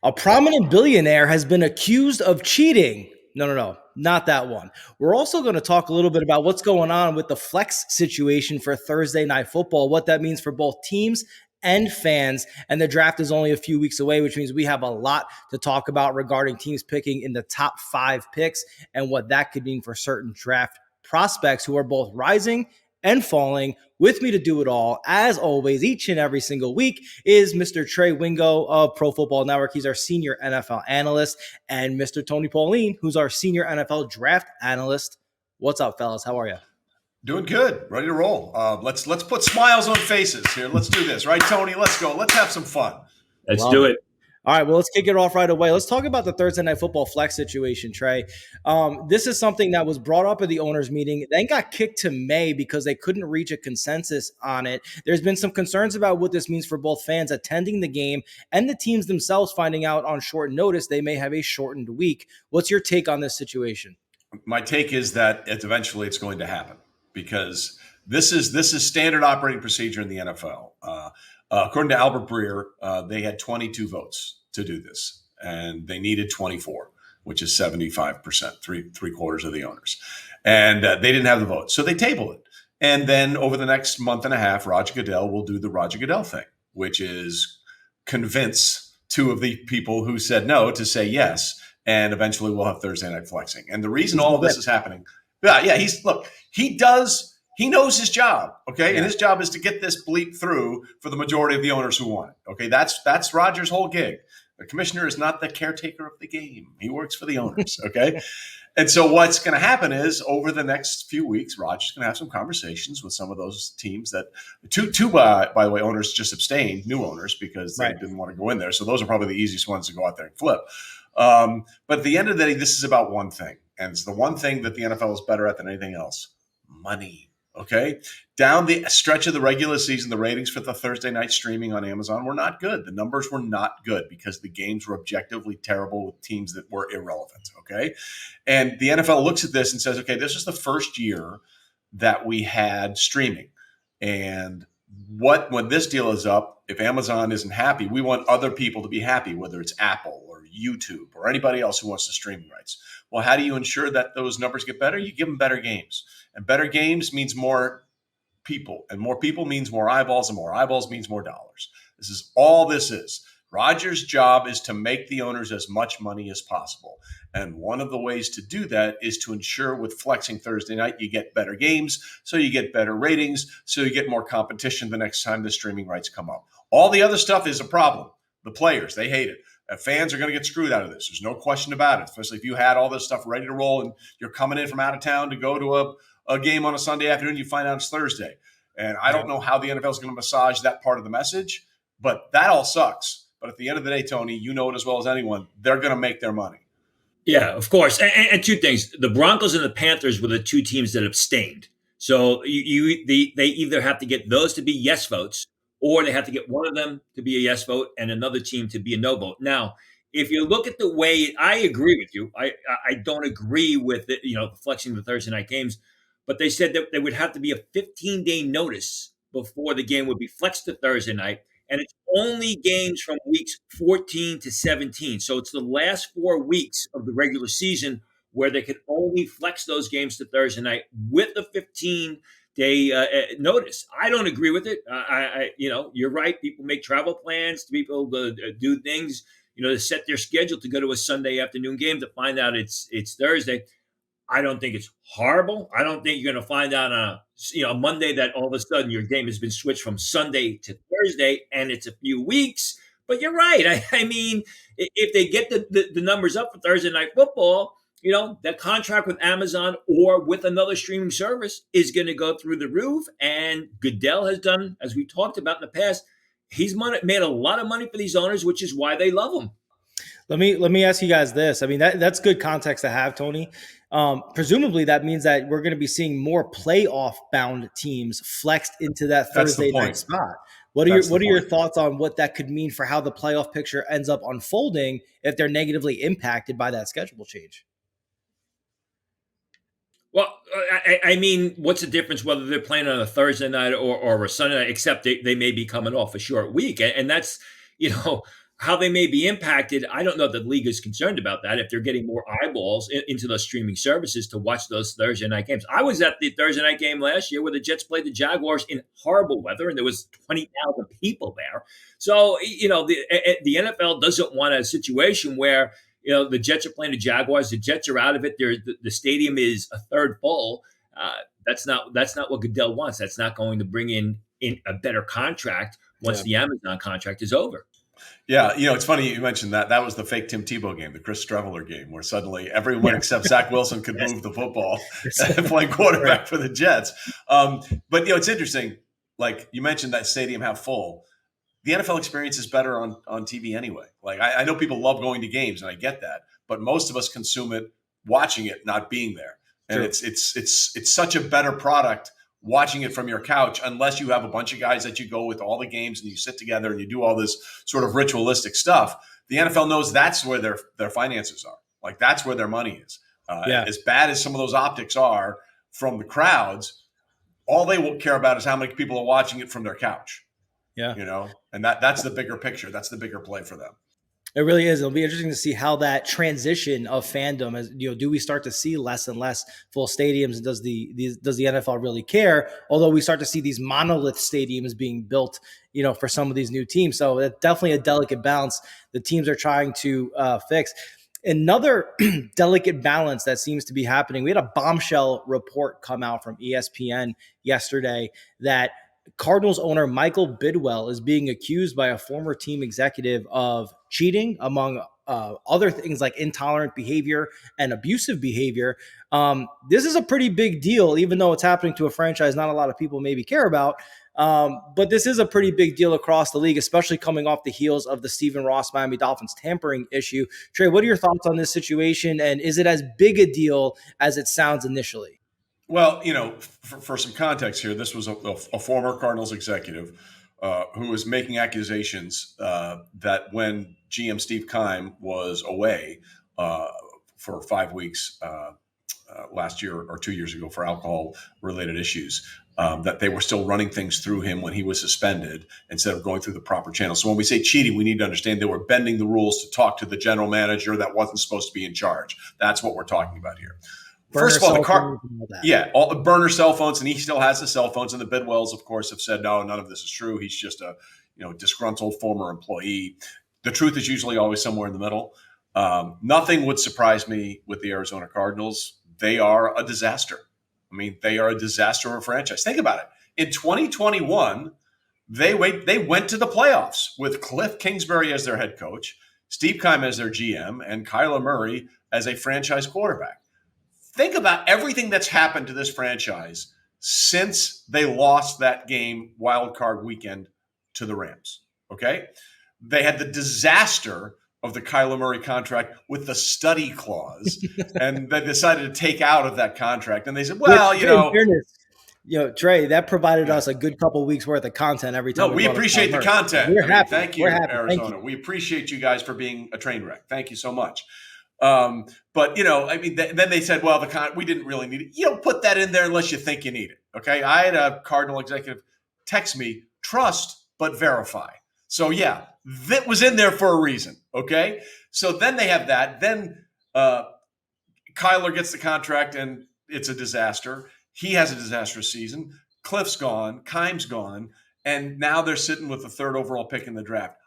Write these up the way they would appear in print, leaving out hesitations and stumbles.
A prominent billionaire has been accused of cheating. No, not that one. We're also going to talk a little bit about what's going on with the flex situation for Thursday Night Football, what that means for both teams and fans. And the draft is only a few weeks away, which means we have a lot to talk about regarding teams picking in the top 5 picks and what that could mean for certain draft prospects who are both rising and falling. With me to do it all, as always, each and every single week, is Mr. Trey Wingo of Pro Football Network. He's our senior NFL analyst, and Mr. Tony Pauline, who's our senior NFL draft analyst. What's up, fellas? How are you? Doing good. Ready to roll. Let's put smiles on faces here. Let's do this, right, Tony? Let's go. Let's have some fun. Let's do it. All right, well, let's kick it off right away. Let's talk about the Thursday Night Football flex situation, Trey. This is something that was brought up at the owners' meeting, then got kicked to May because they couldn't reach a consensus on it. There's been some concerns about what this means for both fans attending the game and the teams themselves finding out on short notice they may have a shortened week. What's your take on this situation? My take is that eventually it's going to happen because this is standard operating procedure in the NFL. According to Albert Breer, they had 22 votes to do this, and they needed 24, which is 75%, three quarters of the owners. And they didn't have the vote, so they table it. And then over the next month and a half, Roger Goodell will do the Roger Goodell thing, which is convince 2 of the people who said no to say yes, and eventually we'll have Thursday night flexing. And the reason all of this is happening, he knows his job, okay? Yeah. And his job is to get this bleep through for the majority of the owners who want it, okay? That's Roger's whole gig. The commissioner is not the caretaker of the game. He works for the owners, okay? And so what's going to happen is over the next few weeks, Roger's going to have some conversations with some of those teams that two by the way, owners just abstained, new owners, because they didn't want to go in there. So those are probably the easiest ones to go out there and flip. But at the end of the day, this is about one thing. And it's the one thing that the NFL is better at than anything else: money. Okay. Down the stretch of the regular season, the ratings for the Thursday night streaming on Amazon were not good. The numbers were not good because the games were objectively terrible with teams that were irrelevant. Okay. And the NFL looks at this and says, okay, this is the first year that we had streaming. And when this deal is up, if Amazon isn't happy, we want other people to be happy, whether it's Apple or YouTube or anybody else who wants the streaming rights. Well, how do you ensure that those numbers get better? You give them better games. And better games means more people. And more people means more eyeballs. And more eyeballs means more dollars. This is all this is. Roger's job is to make the owners as much money as possible. And one of the ways to do that is to ensure with flexing Thursday night, you get better games, so you get better ratings, so you get more competition the next time the streaming rights come up. All the other stuff is a problem. The players, they hate it. Fans are going to get screwed out of this. There's no question about it, especially if you had all this stuff ready to roll and you're coming in from out of town to go to a game on a Sunday afternoon, you find out it's Thursday. And I don't know how the NFL is going to massage that part of the message, but that all sucks. But at the end of the day, Tony, you know it as well as anyone, they're going to make their money. Yeah, of course. And 2 things. The Broncos and the Panthers were the 2 teams that abstained. So they either have to get those to be yes votes, or they have to get one of them to be a yes vote and another team to be a no vote. Now, if you look at the way, I agree with you. I don't agree with it, flexing the Thursday night games, but they said that there would have to be a 15-day notice before the game would be flexed to Thursday night. And it's only games from weeks 14 to 17. So it's the last 4 weeks of the regular season where they could only flex those games to Thursday night with a 15-day notice. I don't agree with it. You're right. People make travel plans. People do things, to set their schedule to go to a Sunday afternoon game to find out it's Thursday. I don't think it's horrible. I don't think you're going to find out on a Monday that all of a sudden your game has been switched from Sunday to Thursday, and it's a few weeks. But you're right. I mean, if they get the numbers up for Thursday night football, that contract with Amazon or with another streaming service is going to go through the roof. And Goodell has done, as we talked about in the past, he's made a lot of money for these owners, which is why they love him. Let me ask you guys this. I mean, that's good context to have, Tony. Presumably that means that we're going to be seeing more playoff bound teams flexed into that Thursday night spot. What are your thoughts on what that could mean for how the playoff picture ends up unfolding if they're negatively impacted by that schedule change? Well, I mean, what's the difference whether they're playing on a Thursday night or a Sunday night, except they may be coming off a short week. And that's, how they may be impacted, I don't know if the league is concerned about that. If they're getting more eyeballs into those streaming services to watch those Thursday night games. I was at the Thursday night game last year where the Jets played the Jaguars in horrible weather, and there was 20,000 people there. So the NFL doesn't want a situation where the Jets are playing the Jaguars. The Jets are out of it. The stadium is a third full. That's not what Goodell wants. That's not going to bring in a better contract once the Amazon contract is over. Yeah, it's funny you mentioned that. That was the fake Tim Tebow game, the Chris Streveler game, where suddenly everyone except Zach Wilson could move the football and play quarterback for the Jets. But it's interesting. Like you mentioned, that stadium half full. The NFL experience is better on TV anyway. Like I know people love going to games, and I get that, but most of us consume it watching it, not being there. And it's such a better product watching it from your couch, unless you have a bunch of guys that you go with all the games and you sit together and you do all this sort of ritualistic stuff. The NFL knows that's where their finances are. Like that's where their money is. As bad as some of those optics are from the crowds, all they will care about is how many people are watching it from their couch. Yeah. And that's the bigger picture. That's the bigger play for them. It really is. It'll be interesting to see how that transition of fandom is. Do we start to see less and less full stadiums? And does the NFL really care? Although we start to see these monolith stadiums being built, for some of these new teams. So it's definitely a delicate balance the teams are trying to fix. Another delicate balance that seems to be happening. We had a bombshell report come out from ESPN yesterday that Cardinals owner Michael Bidwell is being accused by a former team executive of cheating, among other things like intolerant behavior and abusive behavior. This is a pretty big deal, even though it's happening to a franchise not a lot of people maybe care about. But this is a pretty big deal across the league, especially coming off the heels of the Stephen Ross Miami Dolphins tampering issue. Trey, what are your thoughts on this situation? And is it as big a deal as it sounds initially? Well, for some context here, this was a former Cardinals executive who was making accusations that when GM Steve Keim was away for 5 weeks last year or 2 years ago for alcohol-related issues, that they were still running things through him when he was suspended instead of going through the proper channel. So when we say cheating, we need to understand they were bending the rules to talk to the general manager that wasn't supposed to be in charge. That's what we're talking about here. First of all, all the burner cell phones, and he still has the cell phones. And the Bidwells, of course, have said, no, none of this is true. He's just a disgruntled former employee. The truth is usually always somewhere in the middle. Nothing would surprise me with the Arizona Cardinals. They are a disaster. I mean, they are a disaster of a franchise. Think about it. In 2021, they went to the playoffs with Cliff Kingsbury as their head coach, Steve Keim as their GM, and Kyler Murray as a franchise quarterback. Think about everything that's happened to this franchise since they lost that game wild card weekend to the Rams, okay? They had the disaster of the Kyler Murray contract with the study clause, and they decided to take out of that contract. And they said, well, Trey, that provided us a good couple of weeks worth of content every time. No, we appreciate the content. We're happy. Thank you, We're happy. Arizona. Thank you. We appreciate you guys for being a train wreck. Thank you so much. But then they said, well, we didn't really need it. You don't put that in there unless you think you need it. Okay. I had a Cardinal executive text me, trust, but verify. So yeah, that was in there for a reason. Okay. So then they have that. Then, Kyler gets the contract and it's a disaster. He has a disastrous season. Cliff's gone. Keim's gone. And now they're sitting with the third overall pick in the draft.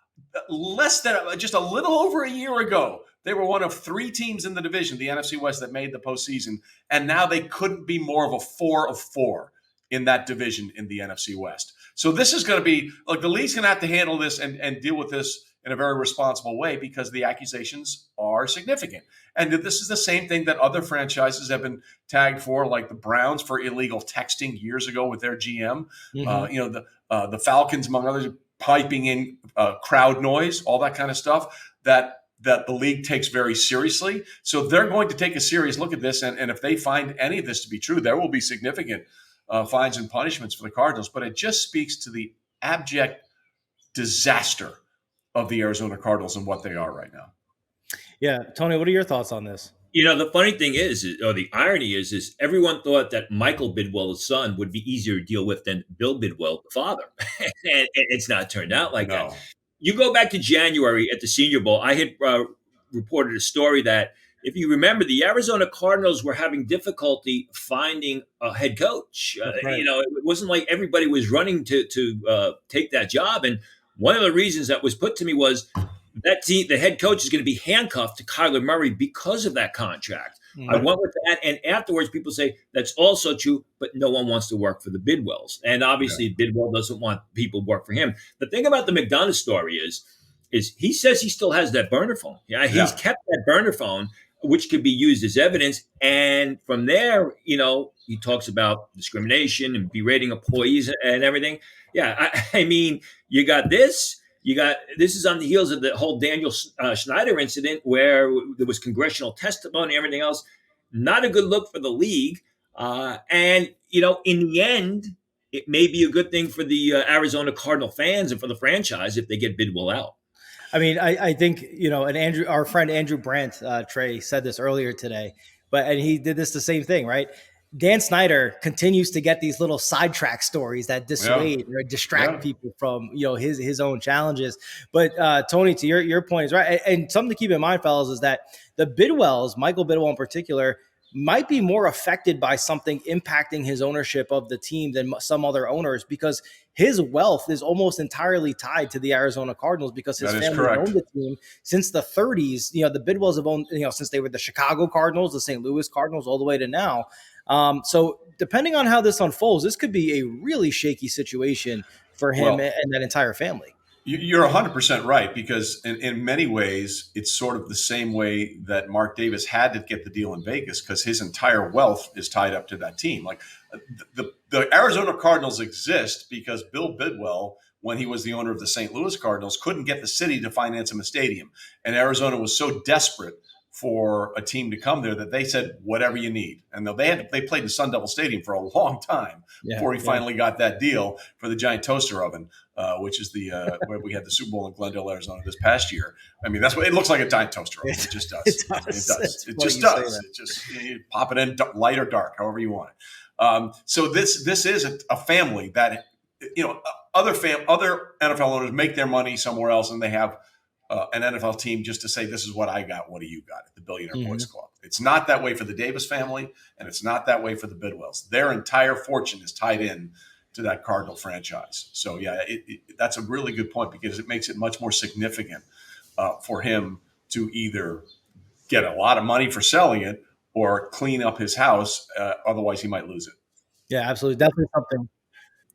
Less than just a little over a year ago, they were one of 3 teams in the division, the NFC West, that made the postseason. And now they couldn't be more of a 4 of 4 in that division in the NFC West. So this is going to be like the league's going to have to handle this and deal with this in a very responsible way because the accusations are significant. And this is the same thing that other franchises have been tagged for, like the Browns for illegal texting years ago with their GM. Mm-hmm. The Falcons, among others, piping in crowd noise, all that kind of stuff that the league takes very seriously. So they're going to take a serious look at this. And if they find any of this to be true, there will be significant fines and punishments for the Cardinals. But it just speaks to the abject disaster of the Arizona Cardinals and what they are right now. Yeah. Tony, what are your thoughts on this? The funny thing is, or the irony is everyone thought that Michael Bidwell's son would be easier to deal with than Bill Bidwell, the father. And it's not turned out like that. You go back to January at the Senior Bowl. I had reported a story that, if you remember, the Arizona Cardinals were having difficulty finding a head coach. That's right. It wasn't like everybody was running to take that job. And one of the reasons that was put to me was that team, the head coach is going to be handcuffed to Kyler Murray because of that contract. I Mhm. went with that, and afterwards, people say that's also true, but no one wants to work for the Bidwells, and Yeah. obviously, Bidwell doesn't want people to work for him. The thing about the McDonough story is he says he still has that burner phone. Yeah, he's Yeah. kept that burner phone, which could be used as evidence. And from there, he talks about discrimination and berating employees and everything. Yeah, I mean, you got this. This is on the heels of the whole Daniel Schneider incident, where there was congressional testimony and everything else. Not a good look for the league. And in the end, it may be a good thing for the Arizona Cardinal fans and for the franchise if they get Bidwell out. I mean, I think, and our friend Andrew Brandt, Trey, said this earlier today, and he did the same thing, right? Dan Snyder continues to get these little sidetrack stories that Yeah. dissuade or distract Yeah. people from, his own challenges. But Tony, to your point is right. And something to keep in mind, fellas, is that the Bidwells, Michael Bidwell in particular, might be more affected by something impacting his ownership of the team than some other owners, because his wealth is almost entirely tied to the Arizona Cardinals, because his That is family has correct. owned the team since the 30s. The Bidwells have owned, since they were the Chicago Cardinals, the St. Louis Cardinals, all the way to now. So depending on how this unfolds, this could be a really shaky situation for him Well, and that entire family. you're 100% right, because in many ways, it's sort of the same way that Mark Davis had to get the deal in Vegas, because his entire wealth is tied up to that team. Like the Arizona Cardinals exist because Bill Bidwell, when he was the owner of the St. Louis Cardinals, couldn't get the city to finance him a stadium. And Arizona was so desperate for a team to come there that they said, whatever you need. And they played in Sun Devil Stadium for a long time before he finally got that deal for the giant toaster oven, which is the where we had the Super Bowl in Glendale, Arizona this past year. I mean, that's what it looks like, a giant toaster oven. It just does. It It does. does. It's It funny just you say does. that. It just you pop it in light or dark, however you want it. So this is a family that other NFL owners make their money somewhere else, and they have an NFL team just to say, this is what I got. What do you got at the Billionaire Boys Club? It's not that way for the Davis family, and it's not that way for the Bidwells. Their entire fortune is tied in to that Cardinal franchise. So, yeah, that's a really good point, because it makes it much more significant for him to either get a lot of money for selling it or clean up his house. Otherwise, he might lose it. Yeah, absolutely. Definitely something.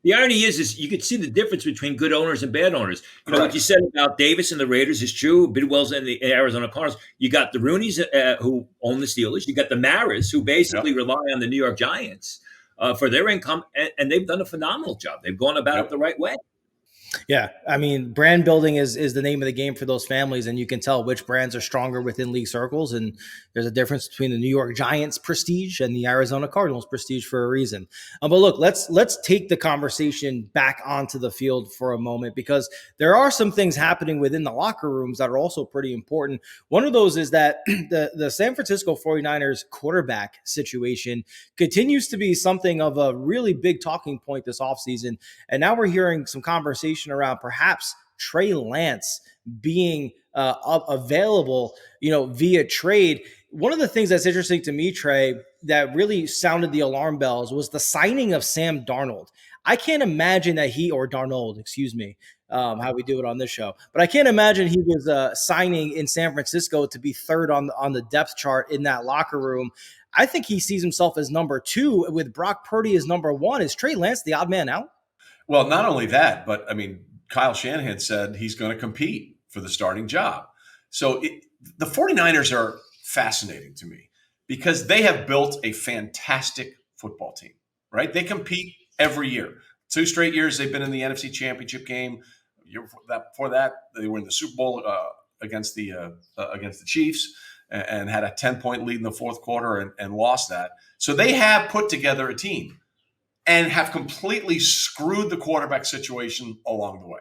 The irony is you could see the difference between good owners and bad owners. What you Correct. said about Davis and the Raiders is true. Bidwell's and the Arizona Cardinals. You got the Rooneys who own the Steelers. You got the Maras who basically Yep. rely on the New York Giants for their income, and they've done a phenomenal job. They've gone about it Yep. the right way. Yeah, I mean, brand building is the name of the game for those families, and you can tell which brands are stronger within league circles. And there's a difference between the New York Giants prestige and the Arizona Cardinals prestige for a reason. But look, let's take the conversation back onto the field for a moment, because there are some things happening within the locker rooms that are also pretty important. One of those is that the San Francisco 49ers quarterback situation continues to be something of a really big talking point this offseason. And now we're hearing some conversation around perhaps Trey Lance being available, via trade. One of the things that's interesting to me, Trey, that really sounded the alarm bells was the signing of Sam Darnold. I can't imagine that or Darnold, excuse me, how we do it on this show. But I can't imagine he was signing in San Francisco to be third on the depth chart in that locker room. I think he sees himself as number two, with Brock Purdy as number one. Is Trey Lance the odd man out? Well, not only that, but I mean, Kyle Shanahan said he's going to compete for the starting job. So the 49ers are fascinating to me, because they have built a fantastic football team, right? They compete every year. 2 straight years they've been in the NFC Championship game. Before that, they were in the Super Bowl against the Chiefs, and had a 10-point lead in the fourth quarter and lost that. So they have put together a team and have completely screwed the quarterback situation along the way.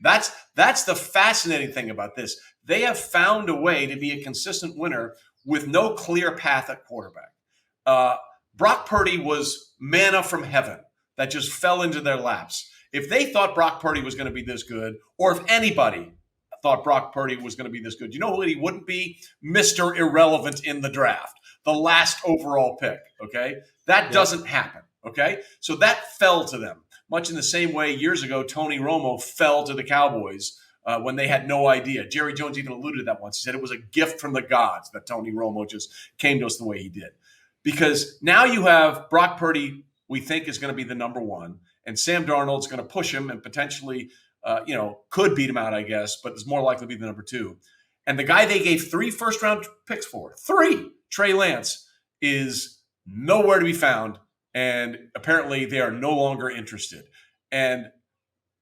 That's the fascinating thing about this. They have found a way to be a consistent winner with no clear path at quarterback. Brock Purdy was manna from heaven that just fell into their laps. If they thought Brock Purdy was going to be this good, or if anybody thought Brock Purdy was going to be this good, you know who he wouldn't be? Mr. Irrelevant in the draft, the last overall pick, okay? That doesn't happen, okay? So that fell to them, much in the same way years ago Tony Romo fell to the Cowboys when they had no idea. Jerry Jones even alluded to that once. He said it was a gift from the gods that Tony Romo just came to us the way he did. Because now you have Brock Purdy, we think is going to be the number one, and Sam Darnold's going to push him and potentially, could beat him out, I guess, but is more likely to be the number two. And the guy they gave 3 first-round picks for, 3, Trey Lance, is nowhere to be found, and apparently they are no longer interested. And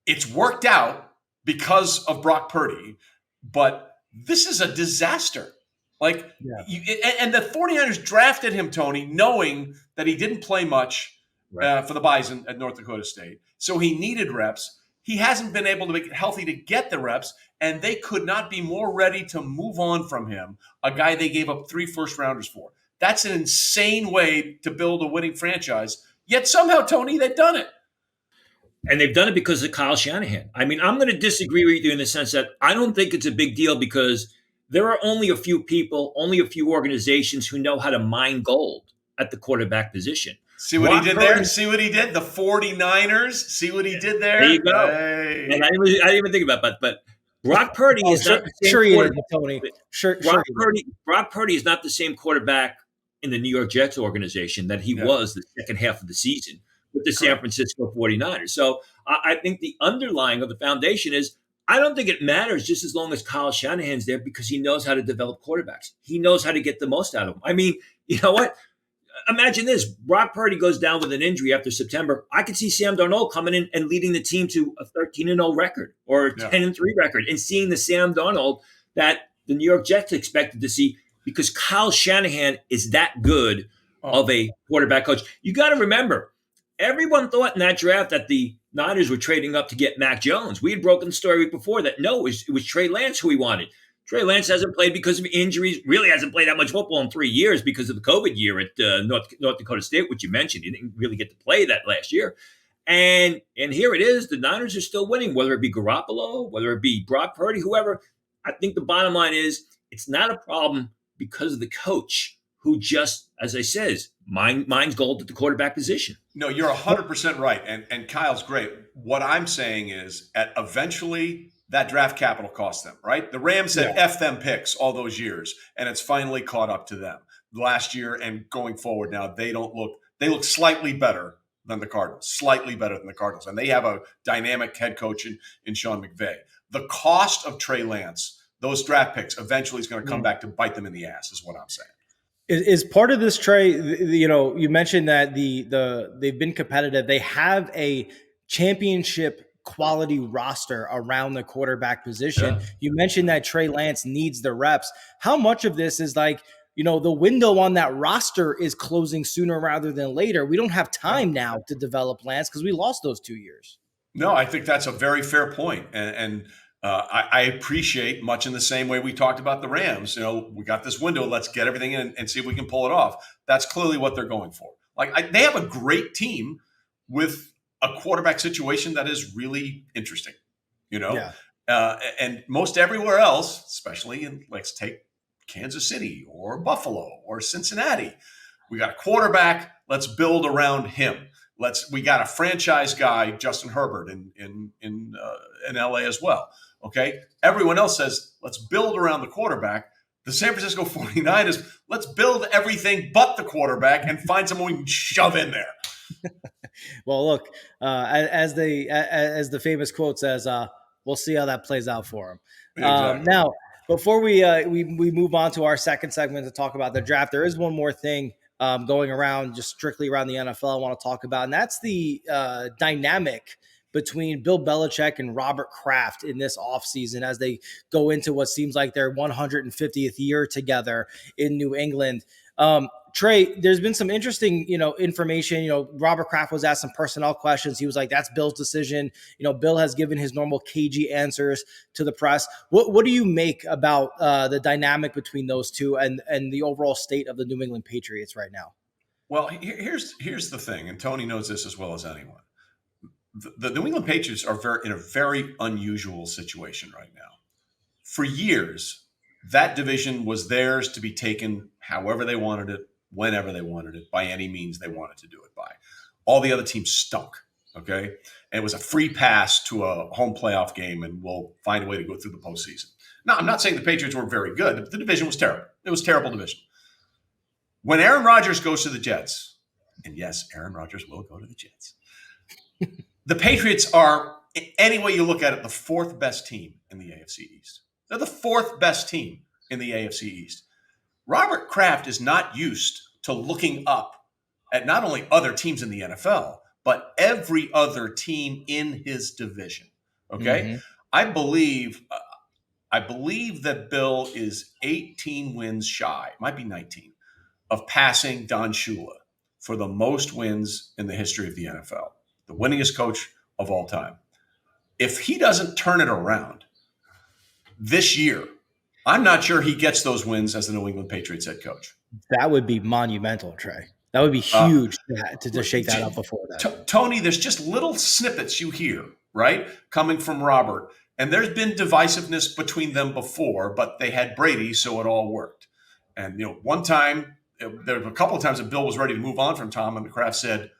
it's worked out because of Brock Purdy, but this is a disaster. And the 49ers drafted him, Tony, knowing that he didn't play much for the Bison at North Dakota State. So he needed reps. He hasn't been able to make it healthy to get the reps, and they could not be more ready to move on from him, a guy they gave up 3 first-rounders for. That's an insane way to build a winning franchise. Yet somehow, Tony, they've done it. And they've done it because of Kyle Shanahan. I mean, I'm going to disagree with you in the sense that I don't think it's a big deal because there are only a few people, only a few organizations who know how to mine gold at the quarterback position. See what he did there? See what he did? The 49ers? See what he did there? There you go. Hey. And I didn't even think about that. But Brock Purdy is not the same quarterback. Tony. Brock Purdy is not the same quarterback in the New York Jets organization that he was the second half of the season with the San Francisco 49ers. So I think the underlying of the foundation is I don't think it matters just as long as Kyle Shanahan's there because he knows how to develop quarterbacks. He knows how to get the most out of them. I mean, you know what? Imagine this. Brock Purdy goes down with an injury after September. I could see Sam Darnold coming in and leading the team to a 13-0 record or a 10-3 record and seeing the Sam Darnold that the New York Jets expected to see because Kyle Shanahan is that good of a quarterback coach. You got to remember, everyone thought in that draft that the Niners were trading up to get Mac Jones. We had broken the story week before that, no, it was Trey Lance who we wanted. Trey Lance hasn't played because of injuries, really hasn't played that much football in 3 years because of the COVID year at North Dakota State, which you mentioned. He didn't really get to play that last year. And here it is. The Niners are still winning, whether it be Garoppolo, whether it be Brock Purdy, whoever. I think the bottom line is it's not a problem because of the coach who just, as I says, mines gold at the quarterback position. No, you're 100% right. And Kyle's great. What I'm saying is eventually that draft capital cost them, right? The Rams said F them picks all those years, and it's finally caught up to them last year and going forward. Now they look slightly better than the Cardinals, and they have a dynamic head coach in Sean McVay. The cost of Trey Lance, those draft picks, eventually is going to come back to bite them in the ass, is what I'm saying. Is part of this, Trey, you mentioned that they've been competitive. They have a championship quality roster around the quarterback position. Yeah. You mentioned that Trey Lance needs the reps. How much of this is the window on that roster is closing sooner rather than later? We don't have time now to develop Lance because we lost those 2 years. No, I think that's a very fair point. And I appreciate, much in the same way we talked about the Rams, we got this window, let's get everything in and see if we can pull it off. That's clearly what they're going for. They have a great team with a quarterback situation that is really interesting, and most everywhere else, especially let's take Kansas City or Buffalo or Cincinnati. We got a quarterback. Let's build around him. We got a franchise guy, Justin Herbert in LA as well. Okay. Everyone else says, let's build around the quarterback. The San Francisco 49ers, let's build everything but the quarterback and find someone we can shove in there. Well, look, as the famous quote says, we'll see how that plays out for him. Exactly. Now, before we move on to our second segment to talk about the draft, there is one more thing going around, just strictly around the NFL I want to talk about, and that's the dynamic between Bill Belichick and Robert Kraft in this offseason as they go into what seems like their 150th year together in New England. Trey, there's been some interesting, information. Robert Kraft was asked some personnel questions. He was like, that's Bill's decision. Bill has given his normal cagey answers to the press. What do you make about the dynamic between those two and the overall state of the New England Patriots right now? Well, here's the thing, and Tony knows this as well as anyone. the New England Patriots are in a very unusual situation right now. For years, that division was theirs to be taken however they wanted it, whenever they wanted it, by any means they wanted to do it by. All the other teams stunk, okay? And it was a free pass to a home playoff game, and we'll find a way to go through the postseason. Now, I'm not saying the Patriots weren't very good. The division was terrible. It was a terrible division. When Aaron Rodgers goes to the Jets, and yes, Aaron Rodgers will go to the Jets, the Patriots are, any way you look at it, the fourth best team in the AFC East. They're the fourth best team in the AFC East. Robert Kraft is not used to looking up at not only other teams in the NFL, but every other team in his division. Okay? Mm-hmm. I believe that Bill is 18 wins shy, might be 19, of passing Don Shula for the most wins in the history of the NFL, the winningest coach of all time. If he doesn't turn it around this year, I'm not sure he gets those wins as the New England Patriots head coach. That would be monumental, Trey. That would be huge to shake that up before that. Tony, there's just little snippets you hear, right, coming from Robert. And there's been divisiveness between them before, but they had Brady, so it all worked. And, one time, there were a couple of times that Bill was ready to move on from Tom, and Kraft said,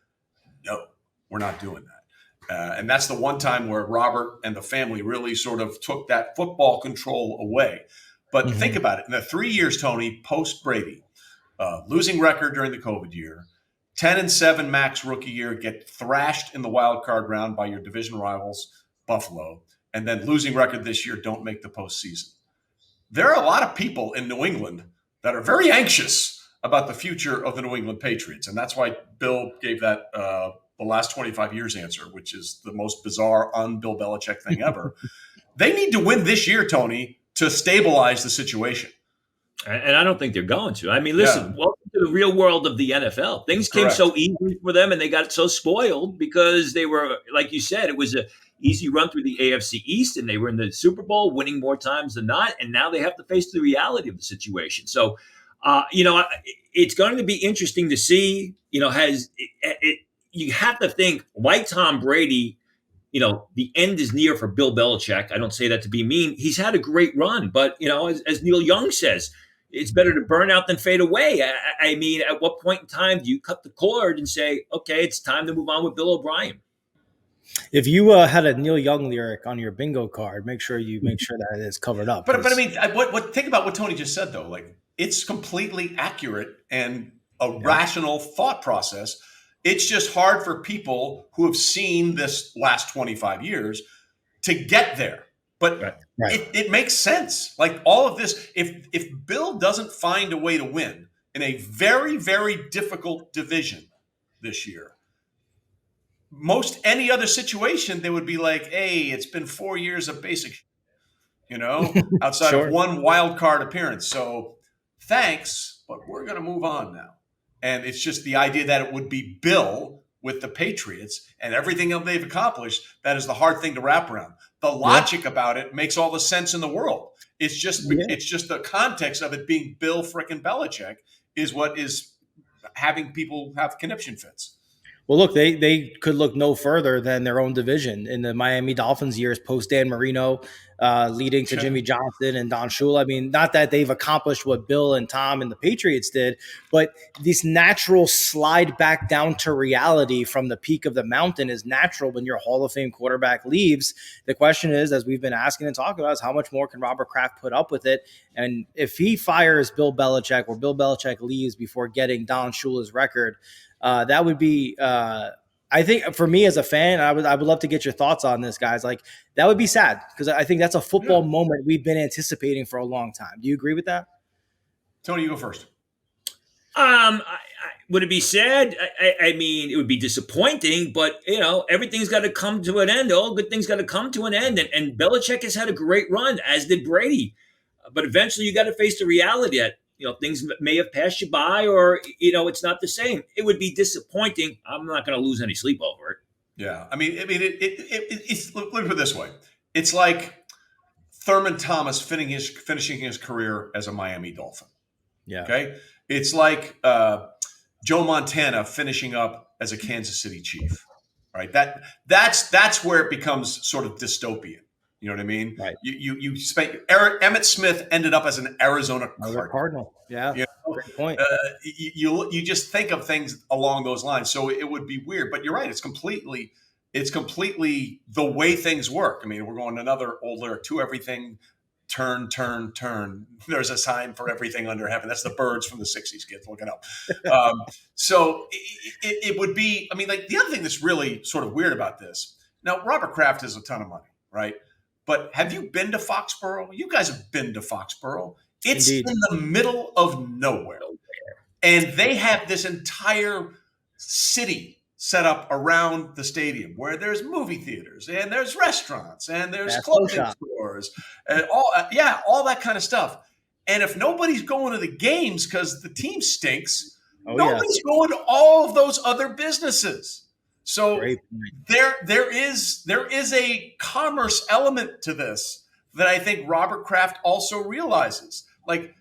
no, we're not doing that. And that's the one time where Robert and the family really sort of took that football control away. But think about it. In the 3 years, Tony, post-Brady, losing record during the COVID year, 10-7 max rookie year, get thrashed in the wild card round by your division rivals, Buffalo, and then losing record this year, don't make the postseason. There are a lot of people in New England that are very anxious about the future of the New England Patriots. And that's why Bill gave that the last 25 years answer, which is the most bizarre un-Bill Belichick thing ever. They need to win this year, Tony, to stabilize the situation. And I don't think they're going to. I mean, listen, welcome to the real world of the NFL. Things came so easy for them, and they got so spoiled because they were, like you said, it was a easy run through the AFC East, and they were in the Super Bowl, winning more times than not, and now they have to face the reality of the situation. So, it's going to be interesting to see, you have to think, like Tom Brady, the end is near for Bill Belichick. I don't say that to be mean. He's had a great run, but, as Neil Young says, it's better to burn out than fade away. I mean, at what point in time do you cut the cord and say, okay, it's time to move on with Bill O'Brien? If you had a Neil Young lyric on your bingo card, make sure that it's covered up. But I mean, think about what Tony just said, though. Like, it's completely accurate and a rational thought process. It's just hard for people who have seen this last 25 years to get there. But it makes sense. Like, all of this, if Bill doesn't find a way to win in a very, very difficult division this year, most any other situation, they would be like, hey, it's been 4 years of basic, outside of one wild card appearance. So thanks, but we're going to move on now. And it's just the idea that it would be Bill with the Patriots and everything else they've accomplished. That is the hard thing to wrap around. The logic about it makes all the sense in the world. It's just the context of it being Bill frickin' Belichick is what is having people have conniption fits. Well, look, they could look no further than their own division in the Miami Dolphins years post Dan Marino, leading to Jimmy Johnson and Don Shula. I mean, not that they've accomplished what Bill and Tom and the Patriots did, but this natural slide back down to reality from the peak of the mountain is natural when your Hall of Fame quarterback leaves. The question is, as we've been asking and talking about, is how much more can Robert Kraft put up with it? And if he fires Bill Belichick or Bill Belichick leaves before getting Don Shula's record, that would be, I think, for me as a fan, I would love to get your thoughts on this, guys. Like, that would be sad because I think that's a football moment we've been anticipating for a long time. Do you agree with that? Tony, you go first. Would it be sad? I mean, it would be disappointing, but everything's got to come to an end. All good things got to come to an end, and Belichick has had a great run, as did Brady. But eventually, you got to face the reality that things may have passed you by, or it's not the same. It would be disappointing. I'm not going to lose any sleep over it. Yeah, I mean, it's. Let me put it this way: it's like Thurman Thomas finishing his career as a Miami Dolphin. Yeah. Okay. It's like Joe Montana finishing up as a Kansas City Chief. right? That's where it becomes sort of dystopian. You know what I mean? Right. You spent Emmett Smith ended up as an Arizona Cardinal. Yeah. You know? Great point. You just think of things along those lines. So it would be weird, but you're right. It's completely the way things work. I mean, we're going another old lyric, to everything, turn, turn, turn. There's a sign for everything under heaven. That's the Birds from the 60s, kids. Look it up. So it would be, I mean, like the other thing that's really sort of weird about this. Now, Robert Kraft has a ton of money, right? But have you been to Foxborough? You guys have been to Foxborough. It's Indeed. in the middle of nowhere. And they have this entire city set up around the stadium where there's movie theaters and there's restaurants and there's clothing stores and all that kind of stuff. And if nobody's going to the games because the team stinks, nobody's going to all of those other businesses. So there is a commerce element to this that I think Robert Kraft also realizes. Like,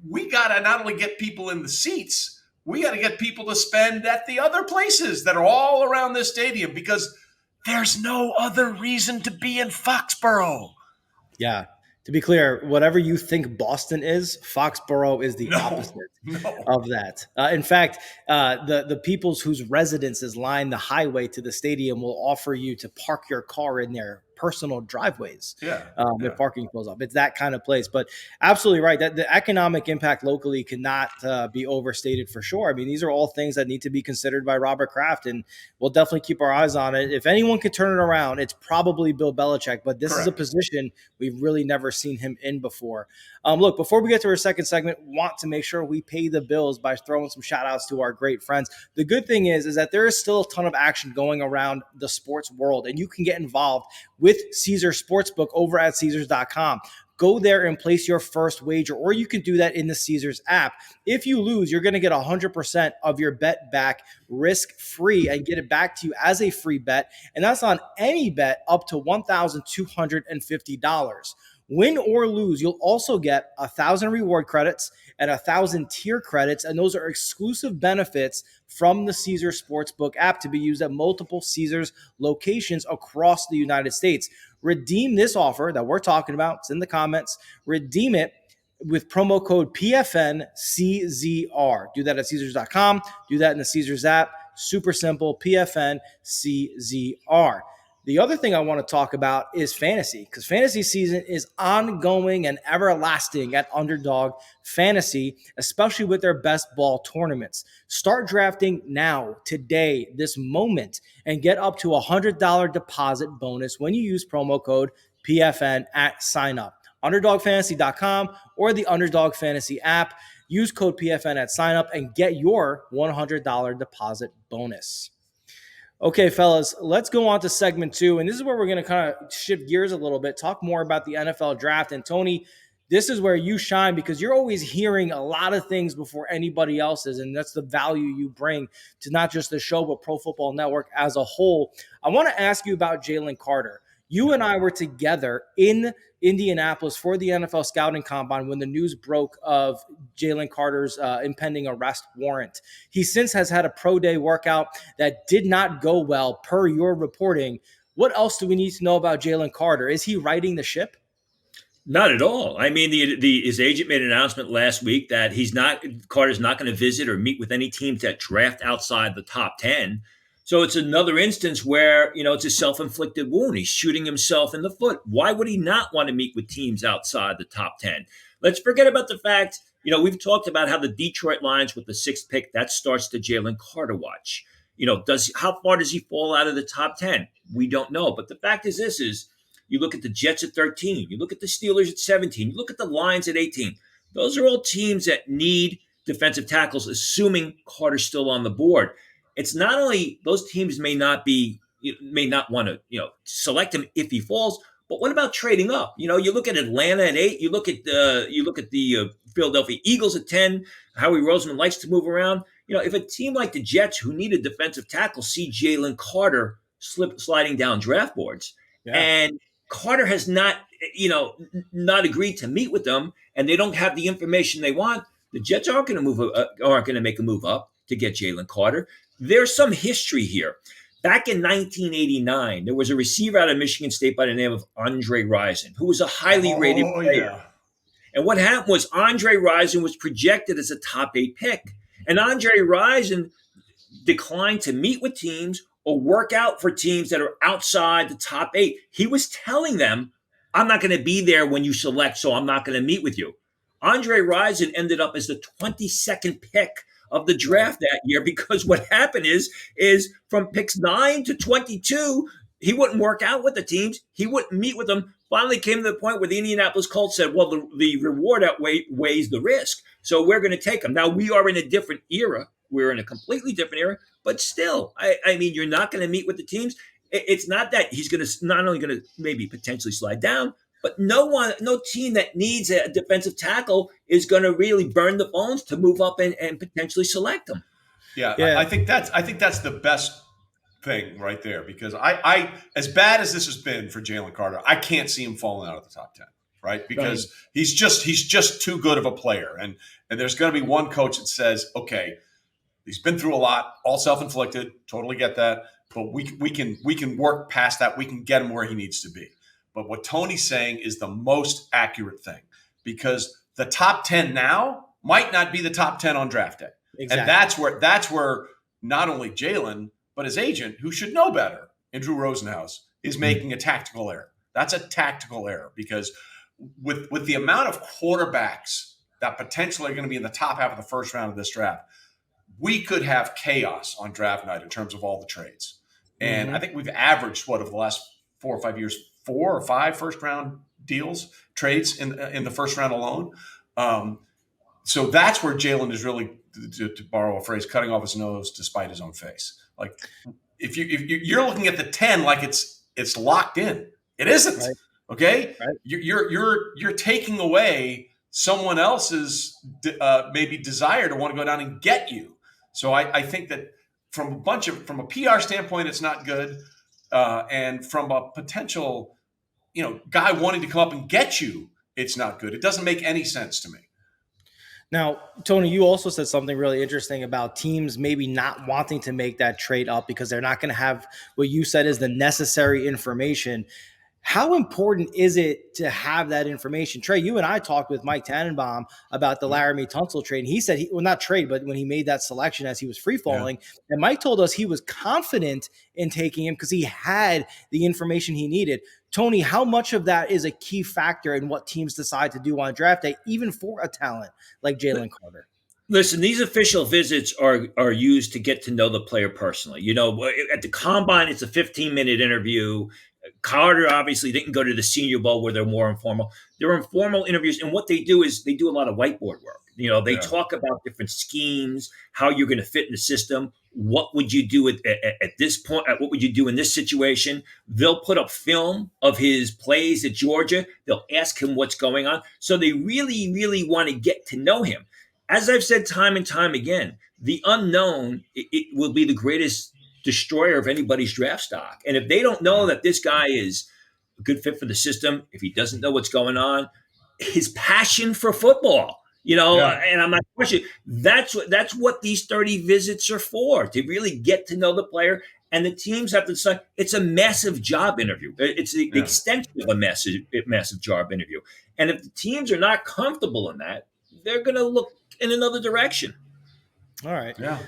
we got to not only get people in the seats, we got to get people to spend at the other places that are all around this stadium, because there's no other reason to be in Foxborough. Yeah. To be clear, whatever you think Boston is, Foxborough is the opposite of that. In fact, the peoples whose residences line the highway to the stadium will offer you to park your car in their personal driveways. If parking fills up. It's that kind of place. But absolutely right. That the economic impact locally cannot be overstated for sure. I mean, these are all things that need to be considered by Robert Kraft, and we'll definitely keep our eyes on it. If anyone could turn it around, it's probably Bill Belichick. But this is a position we've really never seen him in before. Look, before we get to our second segment, want to make sure we pay the bills by throwing some shout outs to our great friends. The good thing is that there is still a ton of action going around the sports world, and you can get involved with Caesar Sportsbook over at Caesars.com. Go there and place your first wager, or you can do that in the Caesars app. If you lose, you're going to get 100% of your bet back risk-free and get it back to you as a free bet, and that's on any bet up to $1,250. Win or lose, you'll also get 1,000 reward credits and 1,000 tier credits, and those are exclusive benefits from the Caesar Sportsbook app to be used at multiple Caesars locations across the United States. Redeem this offer that we're talking about. It's in the comments. Redeem it with promo code PFNCZR. Do that at Caesars.com. Do that in the Caesars app. Super simple, PFNCZR. The other thing I want to talk about is fantasy, because fantasy season is ongoing and everlasting at Underdog Fantasy, especially with their best ball tournaments. Start drafting now, today, this moment, and get up to $100 deposit bonus when you use promo code PFN at sign up. UnderdogFantasy.com or the Underdog Fantasy app. Use code PFN at sign up and get your $100 deposit bonus. Okay, fellas, let's go on to segment 2. And this is where we're going to kind of shift gears a little bit, talk more about the NFL draft. And Tony, this is where you shine because you're always hearing a lot of things before anybody else is. And that's the value you bring to not just the show, but Pro Football Network as a whole. I want to ask you about Jalen Carter. You and I were together in Indianapolis for the NFL Scouting Combine when the news broke of Jalen Carter's impending arrest warrant. He since has had a pro day workout that did not go well per your reporting. What else do we need to know about Jalen Carter? Is he righting the ship? Not at all. I mean, his agent made an announcement last week that Carter's not going to visit or meet with any teams that draft outside the top 10. So it's another instance where, it's a self-inflicted wound. He's shooting himself in the foot. Why would he not want to meet with teams outside the top 10? Let's forget about the fact, we've talked about how the Detroit Lions with the 6th pick, that starts the Jalen Carter watch. How far does he fall out of the top 10? We don't know. But the fact is you look at the Jets at 13, you look at the Steelers at 17, you look at the Lions at 18. Those are all teams that need defensive tackles, assuming Carter's still on the board. It's not only those teams may not want to, select him if he falls, but what about trading up? You look at Atlanta at 8, you look at the Philadelphia Eagles at 10. Howie Roseman likes to move around. If a team like the Jets, who need a defensive tackle, see Jalen Carter sliding down draft boards, and Carter has not agreed to meet with them, and they don't have the information they want, the Jets aren't going to make a move up to get Jalen Carter. There's some history here. Back in 1989, there was a receiver out of Michigan State by the name of Andre Rison, who was a highly rated player. Yeah. And what happened was Andre Rison was projected as a top 8 pick. And Andre Rison declined to meet with teams or work out for teams that are outside the top 8. He was telling them, I'm not going to be there when you select, so I'm not going to meet with you. Andre Rison ended up as the 22nd pick of the draft that year, because what happened is from picks 9 to 22, he wouldn't work out with the teams. He wouldn't meet with them. Finally came to the point where the Indianapolis Colts said, well, the reward outweighs the risk, so we're going to take him. Now, we are in a different era. We're in a completely different era, but still, I mean, you're not going to meet with the teams. It's not that he's going to not only going to maybe potentially slide down, but no team that needs a defensive tackle is going to really burn the bones to move up and potentially select them. Yeah. I think that's the best thing right there, because I as bad as this has been for Jalen Carter, I can't see him falling out of the top 10, right? Because he's just too good of a player, and there's going to be one coach that says, okay, he's been through a lot, all self-inflicted, totally get that, but we can work past that. We can get him where he needs to be. But what Tony's saying is the most accurate thing, because the top 10 now might not be the top 10 on draft day. Exactly. And that's where not only Jalen, but his agent, who should know better, Andrew Rosenhaus, is making a tactical error. That's a tactical error, because with the amount of quarterbacks that potentially are going to be in the top half of the first round of this draft, we could have chaos on draft night in terms of all the trades. And I think we've averaged, over the last 4 or 5 years, 4 or 5 first-round trades in the first round alone. So that's where Jalen is really, to borrow a phrase, cutting off his nose to spite his own face. Like, if you're looking at the 10 like it's locked in, it isn't. Right. Okay, right. You're taking away someone else's maybe desire to want to go down and get you. So I think that from a PR standpoint, it's not good. And from a potential, guy wanting to come up and get you, it's not good. It doesn't make any sense to me. Now, Tony, you also said something really interesting about teams maybe not wanting to make that trade up because they're not going to have what you said is the necessary information. How important is it to have that information? Trey, you and I talked with Mike Tannenbaum about the Laramie Tunsil trade. And he said, not trade, but when he made that selection as he was free falling. Yeah. And Mike told us he was confident in taking him because he had the information he needed. Tony, how much of that is a key factor in what teams decide to do on draft day, even for a talent like Jalen Carter? Listen, these official visits are used to get to know the player personally. At the combine, it's a 15-minute interview. Carter obviously didn't go to the Senior Bowl where they're more informal. They're informal interviews, and what they do is they do a lot of whiteboard work. They talk about different schemes, how you're going to fit in the system. What would you do at this point? What would you do in this situation? They'll put up film of his plays at Georgia. They'll ask him what's going on. So they really, really want to get to know him. As I've said time and time again, the unknown, it will be the greatest destroyer of anybody's draft stock. And if they don't know that this guy is a good fit for the system, if he doesn't know what's going on, his passion for football, and I'm not questioning, that's what these 30 visits are for, to really get to know the player. And the teams have to decide. It's a massive job interview. It's the extension of a massive job interview. And if the teams are not comfortable in that, they're going to look in another direction. All right. Yeah.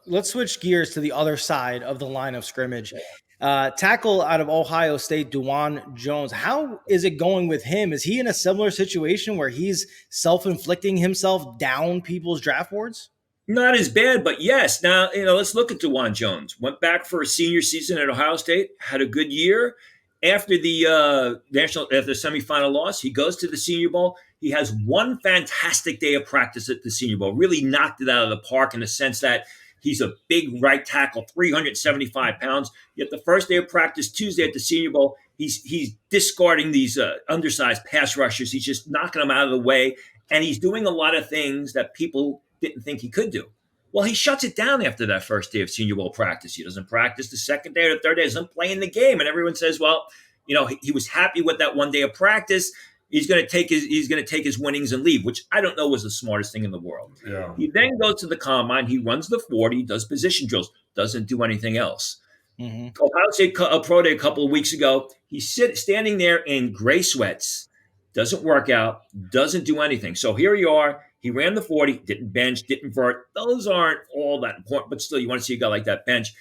Let's switch gears to the other side of the line of scrimmage. Tackle out of Ohio State, Dawand Jones. How is it going with him? Is he in a similar situation where he's self-inflicting himself down people's draft boards? Not as bad, but yes. Now, let's look at Dawand Jones. Went back for a senior season at Ohio State, had a good year. After the semifinal loss, he goes to the Senior Bowl. He has one fantastic day of practice at the Senior Bowl. Really knocked it out of the park in the sense that he's a big right tackle, 375 pounds. Yet the first day of practice, Tuesday at the Senior Bowl, he's discarding these undersized pass rushers. He's just knocking them out of the way, and he's doing a lot of things that people didn't think he could do. Well, he shuts it down after that first day of Senior Bowl practice. He doesn't practice the second day or the third day. He doesn't play in the game, and everyone says, "Well, he was happy with that one day of practice. He's going to take his winnings and leave," which I don't know was the smartest thing in the world. Yeah. He then goes to the combine. He runs the 40, does position drills, doesn't do anything else. Ohio State Pro Day a couple of weeks ago. He's standing there in gray sweats, doesn't work out, doesn't do anything. So here you are. He ran the 40, didn't bench, didn't vert. Those aren't all that important, but still, you want to see a guy like that bench.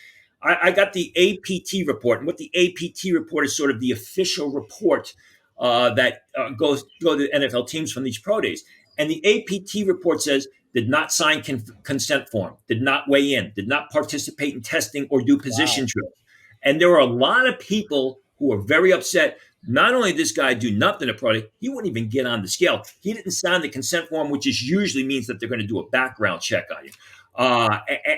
I got the APT report, and what the APT report is sort of the official report that goes to NFL teams from these pro days. And the APT report says did not sign consent form, did not weigh in, did not participate in testing or do position drills. And there were a lot of people who were very upset. Not only did this guy do nothing at pro day, he wouldn't even get on the scale. He didn't sign the consent form, which usually means that they're going to do a background check on you.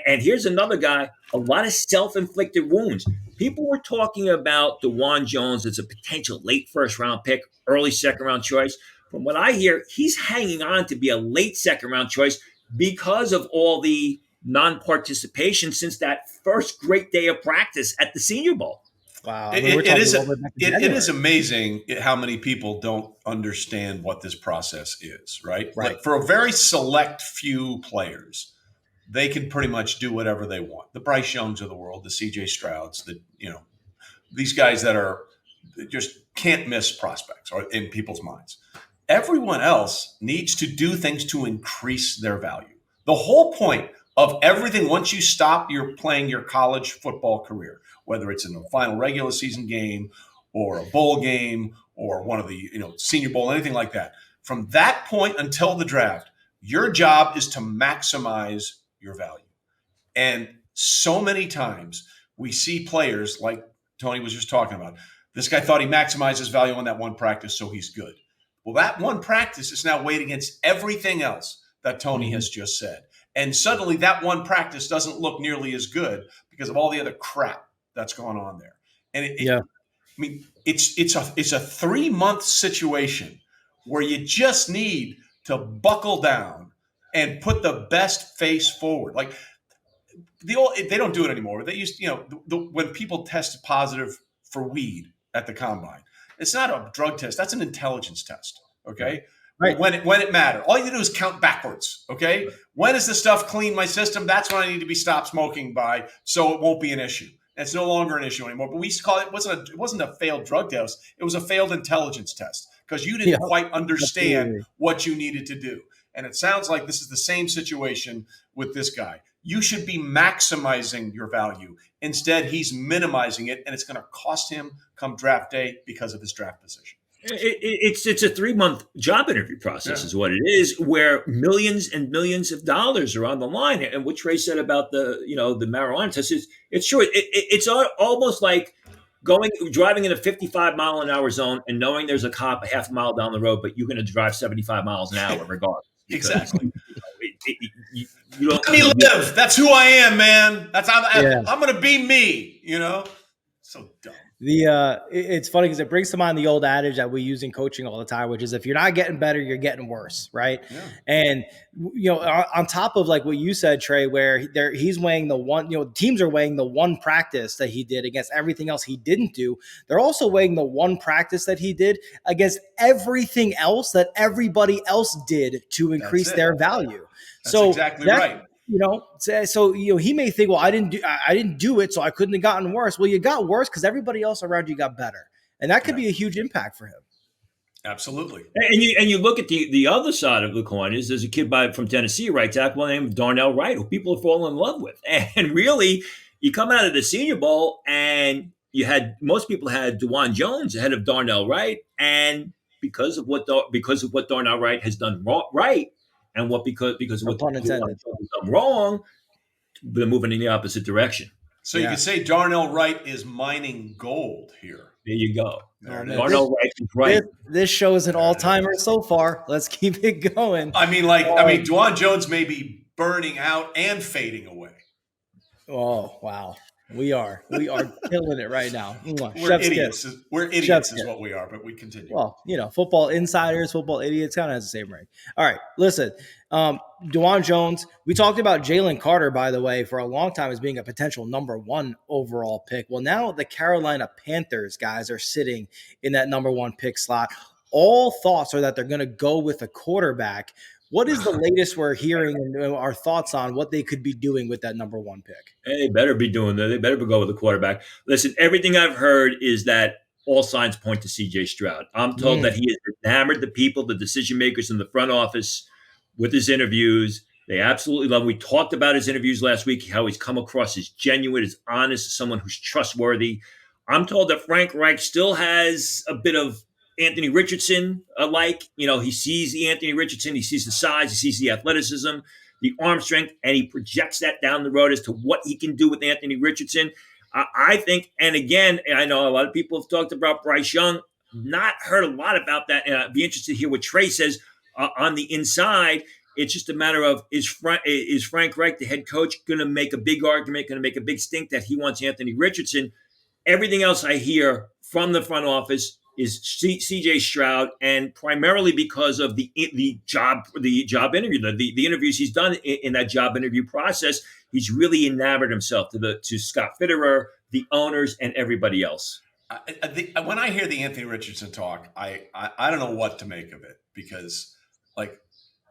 And here's another guy, a lot of self-inflicted wounds. People were talking about Dawand Jones as a potential late first-round pick, early second-round choice. From what I hear, he's hanging on to be a late second-round choice because of all the non-participation since that first great day of practice at the Senior Bowl. Wow. It is amazing how many people don't understand what this process is, right? Like for a very select few players, they can pretty much do whatever they want. The Bryce Youngs of the world, the CJ Strouds, these guys that are just can't miss prospects or in people's minds. Everyone else needs to do things to increase their value. The whole point of everything, once you stop your playing your college football career, whether it's in a final regular season game or a bowl game or one of the Senior Bowl, anything like that, from that point until the draft, your job is to maximize your value. And so many times we see players like Tony was just talking about. This guy thought he maximized his value on that one practice, so he's good. Well, that one practice is now weighed against everything else that Tony has just said. And suddenly that one practice doesn't look nearly as good because of all the other crap that's going on there. And it's a 3-month situation where you just need to buckle down and put the best face forward. Like they don't do it anymore. They used, when people tested positive for weed at the combine, it's not a drug test. That's an intelligence test. Okay. Right. When it mattered, all you do is count backwards. Okay. Right. When is the stuff clean my system? That's when I need to be stopped smoking by, so it won't be an issue. And it's no longer an issue anymore. But we used to call it, it wasn't a failed drug test. It was a failed intelligence test because you didn't quite understand what you needed to do. And it sounds like this is the same situation with this guy. You should be maximizing your value. Instead, he's minimizing it, and it's going to cost him come draft day because of his draft position. It's a 3-month job interview process is what it is, where millions and millions of dollars are on the line. And what Trey said about the marijuana test is it's true. It's almost like driving in a 55-mile-an-hour zone and knowing there's a cop a half a mile down the road, but you're going to drive 75 miles an hour regardless. Exactly. You don't let me live. That's who I am, man. I'm going to be me. So dumb. It's funny because it brings to mind the old adage that we use in coaching all the time, which is if you're not getting better, you're getting worse, right? Yeah. And on top of like what you said, Trey, where he's weighing the one, teams are weighing the one practice that he did against everything else he didn't do. They're also weighing the one practice that he did against everything else that everybody else did to increase their value. That's exactly right. So he may think, well, I didn't do it, so I couldn't have gotten worse. Well, you got worse because everybody else around you got better, and that could be a huge impact for him. Absolutely. And you look at the other side of the coin is there's a kid from Tennessee, right tackle named Darnell Wright, who people have fallen in love with, and really, you come out of the Senior Bowl and most people had Dawand Jones ahead of Darnell Wright, and because of what Darnell Wright has done right. And because of what Dawand Jones has done wrong, they're moving in the opposite direction. So you could say Darnell Wright is mining gold here. There you go. Darnell Wright is right. This show is an all-timer so far. Let's keep it going. Dawand Jones may be burning out and fading away. Oh, wow. We are killing it right now. We're idiots. We're idiots is what we are, but we continue. Well, football insiders, football idiots kind of has the same ring. All right, listen, Dawand Jones, we talked about Jalen Carter, by the way, for a long time as being a potential number 1 overall pick. Well, now the Carolina Panthers guys are sitting in that number 1 pick slot. All thoughts are that they're going to go with a quarterback. What is the latest we're hearing and our thoughts on what they could be doing with that number 1 pick? They better be doing that. They better go with the quarterback. Listen, everything I've heard is that all signs point to CJ Stroud. I'm told that he has enamored the people, the decision makers in the front office with his interviews. They absolutely love him. We talked about his interviews last week, how he's come across as genuine, as honest, as someone who's trustworthy. I'm told that Frank Reich still has a bit of Anthony Richardson alike. He sees the Anthony Richardson, he sees the size, he sees the athleticism, the arm strength, and he projects that down the road as to what he can do with Anthony Richardson. I think, and again, I know a lot of people have talked about Bryce Young, not heard a lot about that. And I'd be interested to hear what Trey says on the inside. It's just a matter of, is Frank Reich, the head coach, going to make a big argument, going to make a big stink that he wants Anthony Richardson? Everything else I hear from the front office is CJ Stroud, and primarily because of the job interview, the interviews he's done in that job interview process. He's really enamored himself to Scott Fitterer, the owners, and everybody else. When I hear the Anthony Richardson talk, I don't know what to make of it, because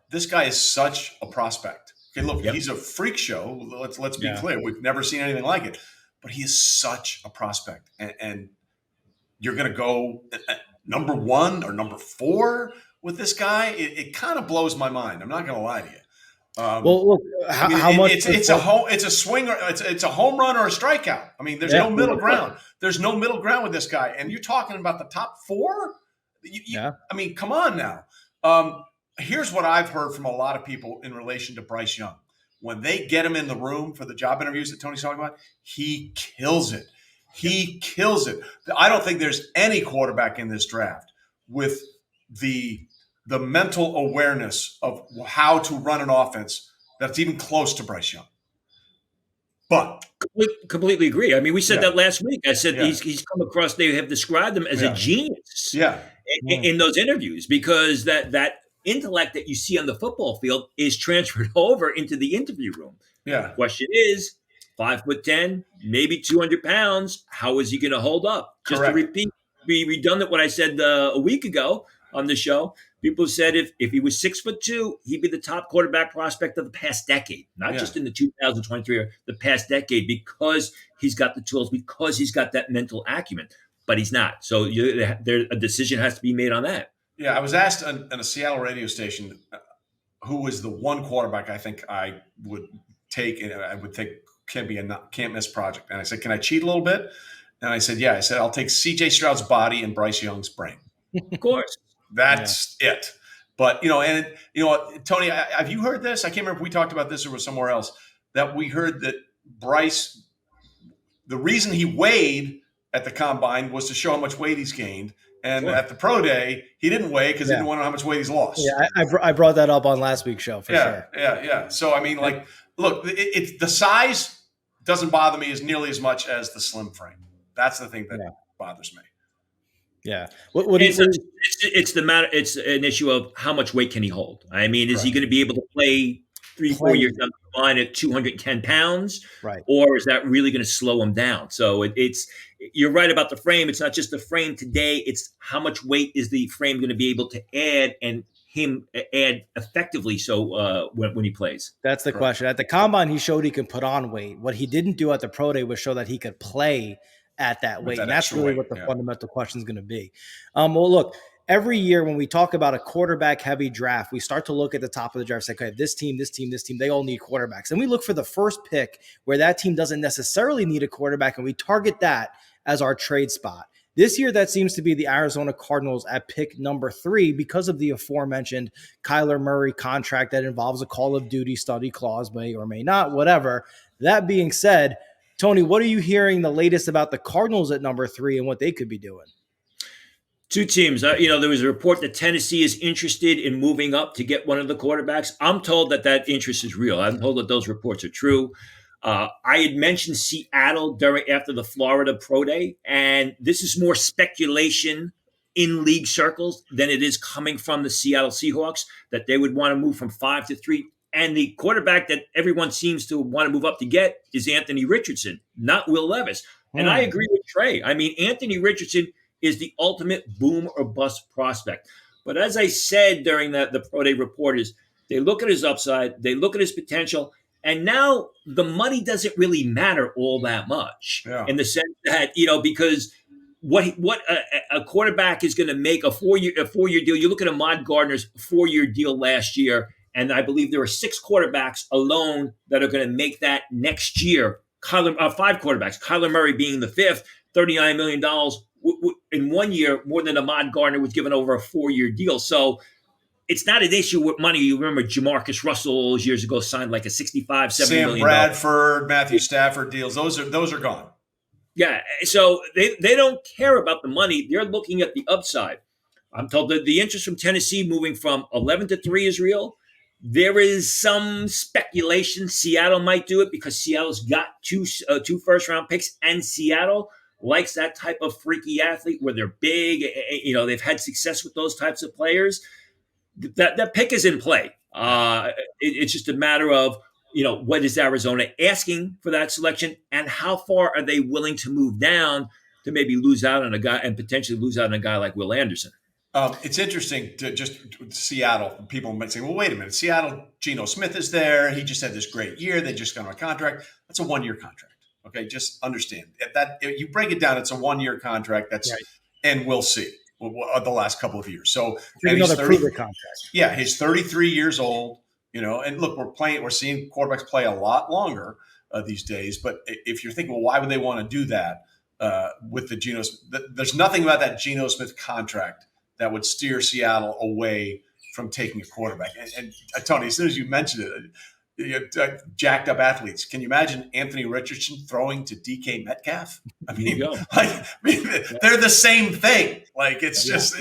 this guy is such a prospect. Okay, look, he's a freak show. Let's be clear. We've never seen anything like it, but he is such a prospect, and you're going to go number 1 or number 4 with this guy. It kind of blows my mind. I'm not going to lie to you. Well, look, how much? It's a swing, or it's a home run or a strikeout. I mean, there's no middle ground. There's no middle ground with this guy. And you're talking about the top 4. I mean, come on now. Here's what I've heard from a lot of people in relation to Bryce Young. When they get him in the room for the job interviews that Tony's talking about, he kills it. He kills it. I don't think there's any quarterback in this draft with the mental awareness of how to run an offense that's even close to Bryce Young. But completely agree. I mean, we said that last week. I said he's come across. They have described him as a genius. In those interviews, because that intellect that you see on the football field is transferred over into the interview room. The question is, 5'10", maybe 200 pounds. How is he going to hold up? Just to be redundant, what I said a week ago on the show. People said if he was 6'2", he'd be the top quarterback prospect of the past decade, not just in the 2023 or the past decade, because he's got the tools, because he's got that mental acumen. But he's not. So a decision has to be made on that. Yeah, I was asked on a Seattle radio station who was the one quarterback I think I would take, and I would think can be a can't miss project. And I said, can I cheat a little bit? And I said, yeah. I said, I'll take CJ Stroud's body and Bryce Young's brain. Of course. That's it. But, Tony, have you heard this? I can't remember if we talked about this or was somewhere else, that we heard that Bryce, the reason he weighed at the combine was to show how much weight he's gained. And at the pro day, he didn't weigh because he didn't want to know how much weight he's lost. Yeah, I brought that up on last week's show for sure. Yeah. So, I mean, look, it's the size doesn't bother me as nearly as much as the slim frame. That's the thing that bothers me. Yeah. It's an issue of how much weight can he hold? I mean, is he going to be able to play 3-4 years down the line at 210 pounds? Right. Or is that really going to slow him down? So you're right about the frame. It's not just the frame today. It's how much weight is the frame going to be able to add and him add effectively when he plays. That's the question. At the combine, he showed he can put on weight. What he didn't do at the pro day was show that he could play at that weight. And that's really what the fundamental question is going to be. Well, look, every year when we talk about a quarterback heavy draft, we start to look at the top of the draft and say, okay, this team, they all need quarterbacks. And we look for the first pick where that team doesn't necessarily need a quarterback, and we target that as our trade spot. This year, that seems to be the Arizona Cardinals at pick number 3 because of the aforementioned Kyler Murray contract that involves a Call of Duty study clause, may or may not, whatever. That being said, Tony, what are you hearing the latest about the Cardinals at number 3 and what they could be doing? Two teams. There was a report that Tennessee is interested in moving up to get one of the quarterbacks. I'm told that interest is real. I'm told that those reports are true. I had mentioned Seattle after the Florida Pro Day, and this is more speculation in league circles than it is coming from the Seattle Seahawks, that they would want to move from 5 to 3. And the quarterback that everyone seems to want to move up to get is Anthony Richardson, not Will Levis. And I agree with Trey. I mean, Anthony Richardson is the ultimate boom or bust prospect. But as I said during the Pro Day report, is They look at his upside. They look at his potential. And now the money doesn't really matter all that much in the sense that, because what a quarterback is going to make a 4-year deal. You look at Ahmad Gardner's 4-year deal last year, and I believe there are 6 quarterbacks alone that are going to make that next year. 5 quarterbacks, Kyler Murray being the 5th, $39 million in 1 year, more than Ahmad Gardner was given over a 4-year deal. So it's not an issue with money. You remember Jamarcus Russell years ago signed like a $65, $70 Sam million. Bradford, Matthew Stafford deals. Those are gone. Yeah. So they don't care about the money. They're looking at the upside. I'm told that the interest from Tennessee moving from 11-3 is real. There is some speculation Seattle might do it because Seattle's got two first-round picks, and Seattle likes that type of freaky athlete where they're big. They've had success with those types of players. That pick is in play. It's just a matter of, what is Arizona asking for that selection, and how far are they willing to move down to maybe lose out on a guy and potentially lose out on a guy like Will Anderson. It's interesting to just Seattle. People might say, well, wait a minute. Seattle, Geno Smith is there. He just had this great year. They just got on a contract. That's a 1-year contract. Okay, just understand if you break it down, it's a 1-year contract. That's right. And we'll see the last couple of years. So another proven contract. Yeah, he's 33 years old. And look, we're seeing quarterbacks play a lot longer these days. But if you're thinking, well, why would they want to do that with the Geno? There's nothing about that Geno Smith contract that would steer Seattle away from taking a quarterback. And Tony, as soon as you mentioned it, jacked up athletes. Can you imagine Anthony Richardson throwing to DK Metcalf? I mean, they're the same thing. Like it's just,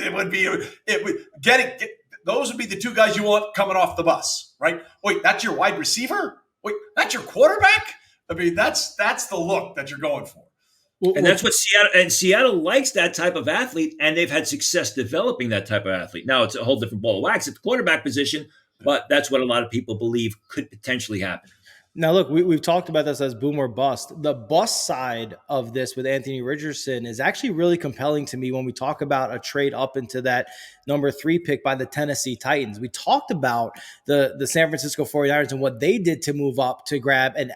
those would be the 2 guys you want coming off the bus, right? Wait, that's your wide receiver? Wait, that's your quarterback? I mean, that's the look that you're going for. And that's what Seattle likes, that type of athlete, and they've had success developing that type of athlete. Now it's a whole different ball of wax at the quarterback position, but that's what a lot of people believe could potentially happen. Now, look, we've talked about this as boom or bust. The bust side of this with Anthony Richardson is actually really compelling to me when we talk about a trade up into that number 3 pick by the Tennessee Titans. We talked about the San Francisco 49ers and what they did to move up to grab an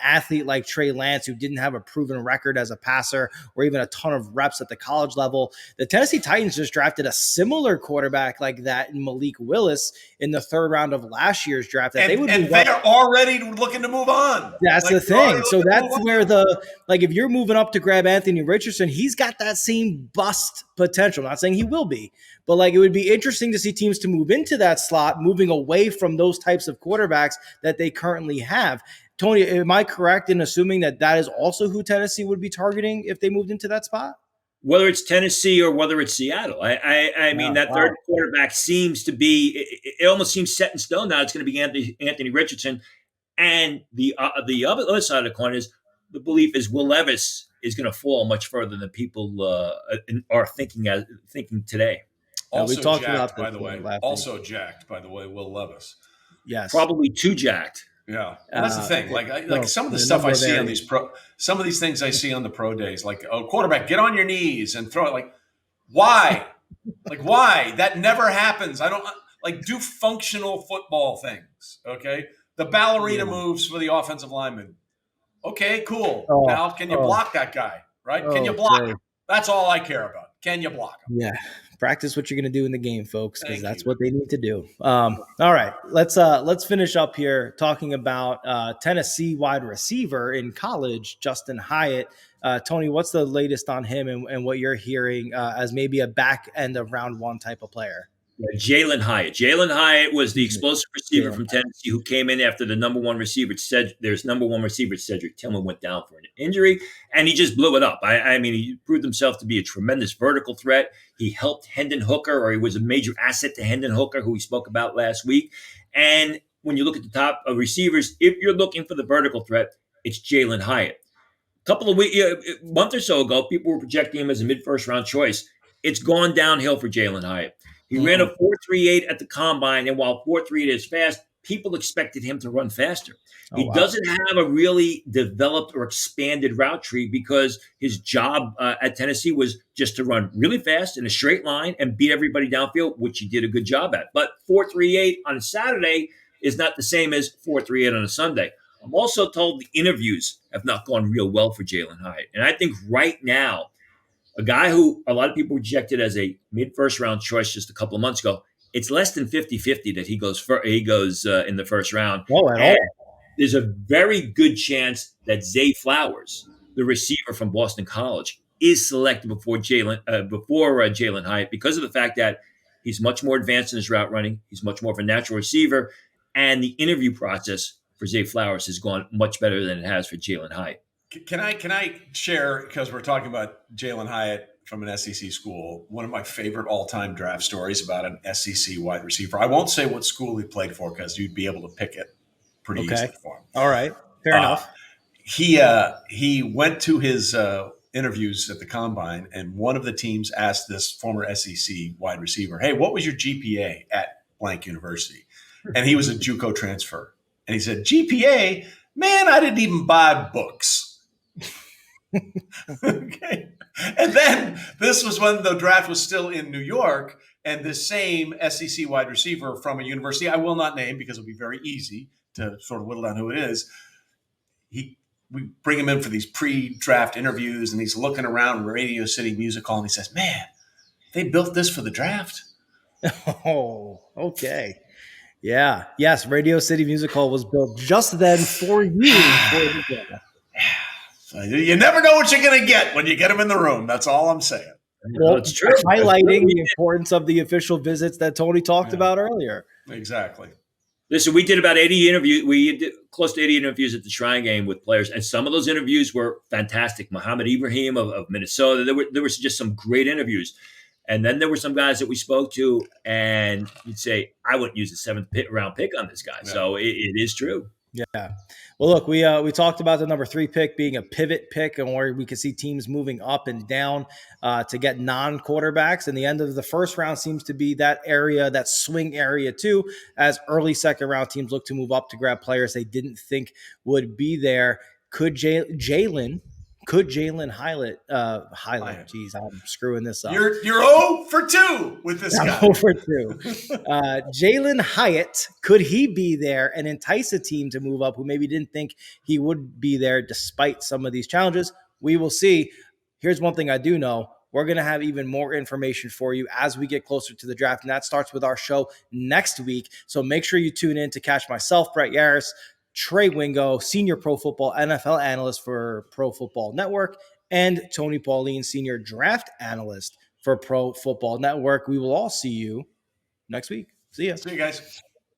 athlete like Trey Lance, who didn't have a proven record as a passer or even a ton of reps at the college level. The Tennessee Titans just drafted a similar quarterback like that in Malik Willis in the 3rd round of last year's draft. They are already looking to move on. That's the thing. So that's where if you're moving up to grab Anthony Richardson, he's got that same bust potential. I'm not saying he will be, but it would be interesting to see teams to move into that slot, moving away from those types of quarterbacks that they currently have. Tony, am I correct in assuming that is also who Tennessee would be targeting if they moved into that spot? Whether it's Tennessee or whether it's Seattle, I mean, that third quarterback seems to be, it almost seems set in stone now. It's going to be Anthony Richardson. And the other side of the coin is the belief is Will Levis is going to fall much further than people are thinking today. Also we talked jacked, about by the way. Also jacked, by the way, Will Levis. Yes, probably too jacked. Yeah, well, that's the thing. Like some of the stuff I see on some of these things I see on the pro days, like quarterback, get on your knees and throw it. Like, why? Why? That never happens. I don't do functional football things. Okay. The ballerina moves for the offensive lineman. Okay, cool. Now, can you block that guy? Right? Can you block him? That's all I care about. Can you block him? Yeah. Practice what you're going to do in the game, folks, because that's what they need to do. All right. Let's finish up here talking about Tennessee wide receiver in college, Jalin Hyatt. Tony, what's the latest on him and what you're hearing as maybe a back end of round 1 type of player? Jalin Hyatt. Jalin Hyatt was the explosive receiver from Tennessee who came in after the number one receiver, Cedric Tillman, went down for an injury, and he just blew it up. I mean, he proved himself to be a tremendous vertical threat. He helped Hendon Hooker, or he was a major asset to Hendon Hooker, who we spoke about last week. And when you look at the top of receivers, if you're looking for the vertical threat, it's Jalin Hyatt. A month or so ago, people were projecting him as a mid-first round choice. It's gone downhill for Jalin Hyatt. He ran a 4.38 at the combine, and while 4.38 is fast, people expected him to run faster. Oh, He wow. doesn't have a really developed or expanded route tree because his job at Tennessee was just to run really fast in a straight line and beat everybody downfield, which he did a good job at. But 4.38 on a Saturday is not the same as 4.38 on a Sunday. I'm also told the interviews have not gone real well for Jalin Hyatt. And I think right now, a guy who a lot of people rejected as a mid-first round choice just a couple of months ago, it's less than 50-50 that he goes in the first round. Oh, at And all. there's a very good chance that Zay Flowers, the receiver from Boston College, is selected before Jalin Hyatt because of the fact that he's much more advanced in his route running. He's much more of a natural receiver. And the interview process for Zay Flowers has gone much better than it has for Jalin Hyatt. Can I share, because we're talking about Jalin Hyatt from an SEC school, one of my favorite all-time draft stories about an SEC wide receiver. I won't say what school he played for because you'd be able to pick it pretty easily for him. All right. Fair enough. He went to his interviews at the combine, and one of the teams asked this former SEC wide receiver, "Hey, what was your GPA at blank university?" And he was a JUCO transfer. And he said, "GPA? Man, I didn't even buy books." Okay. And then this was when the draft was still in New York, and this same SEC wide receiver from a university I will not name because it'll be very easy to sort of whittle down who it is. We bring him in for these pre-draft interviews, and he's looking around Radio City Music Hall, and he says, "Man, they built this for the draft." Oh, okay. Yeah. Yes. Radio City Music Hall was built just then for you. So you never know what you're going to get when you get him in the room. That's all I'm saying. Well, It's true. highlighting the importance of the official visits that Tony talked about earlier. Exactly. Listen, we did about 80 interviews. We did close to 80 interviews at the Shrine Game with players, and some of those interviews were fantastic. Muhammad Ibrahim of Minnesota. There was just some great interviews. And then there were some guys that we spoke to, and you'd say, I wouldn't use a seventh round pick on this guy. Yeah. So it is true. Yeah. Well, look, we talked about the number 3 pick being a pivot pick, and where we could see teams moving up and down to get non-quarterbacks. And the end of the first round seems to be that area, that swing area too, as early second round teams look to move up to grab players they didn't think would be there. Could Jalin Hyatt? Geez, I'm screwing this up. You're 0 for 2 with this guy. 0 for 2. Jalin Hyatt, could he be there and entice a team to move up who maybe didn't think he would be there despite some of these challenges? We will see. Here's one thing I do know. We're going to have even more information for you as we get closer to the draft, and that starts with our show next week. So make sure you tune in to catch myself, Brett Yarris, Trey Wingo, senior pro football NFL analyst for Pro Football Network, and Tony Pauline, senior draft analyst for Pro Football Network. We will all see you next week. See ya. See you guys.